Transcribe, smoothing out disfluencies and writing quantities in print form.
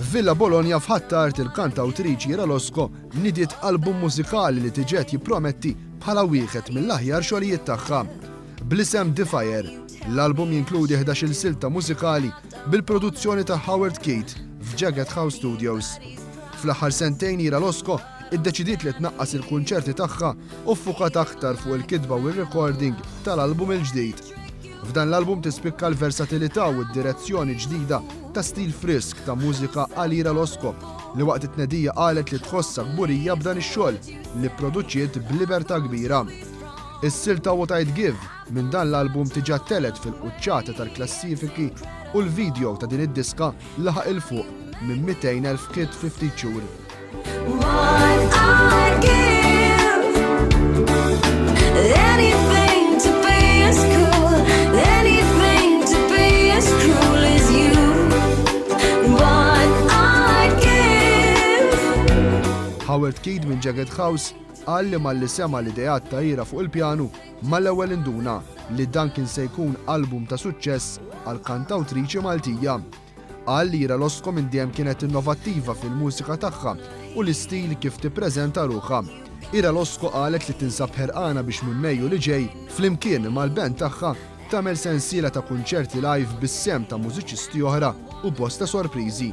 F'Villa Bologna f'Ħattart il-kantawtriċi Ira Losco nidiet album mużikali li tiġet jipprometti bħala wieħed mill-aħjar xogħlijiet tagħha. Bl-isem Defier, l-album jinkludi 11 silta mużikali bil-produzzjoni ta' Howard Keat f'Jagged House Studios. Fl-aħħar sentejn Ira Losco iddeċidiet li tnaqqas il-kunċerti tagħha u ffukat aktar fuq il-kitba u r-recording tal-album il-ġdid. F'dan l-album tispikka l-versatilità u d-direzzjoni ġdida ta' stil frisk ta' mużika għal Ira Losco li waqt it-tnedija qalet li tħossha gburija b'dan ix-xogħol li pproduċiet b'libertà kbira. Is-silta What I'd Give minn dan l-album tiġa telet fil-quċċata tal-klassifiki u l-video ta' din id-diska laħaq il-fuq minn 200,000 kit 50 xhur. What I'd give, anything to be as cool, anything to be as cruel as you. What I'd give. Howard Keat minn Jagged House qal li malli sema l-idejat ta' Ira fuq il-pjanu mal-ewwel induna li dan kien se jkun album ta' suċċess għal kantawtriċi Maltija. Qal li Ira Losco minn dejjem kienet innovattiva fil-mużika tagħha u l-istil kif tippreżenta ruħha. Ira Losco qalet li tinsab ħerqana biex minn Mejju li ġej flimkien mal-band tagħha tagħmel sensiela ta' kunċerti live bis-sem ta' mużiċisti oħra u bosta sorpriżi.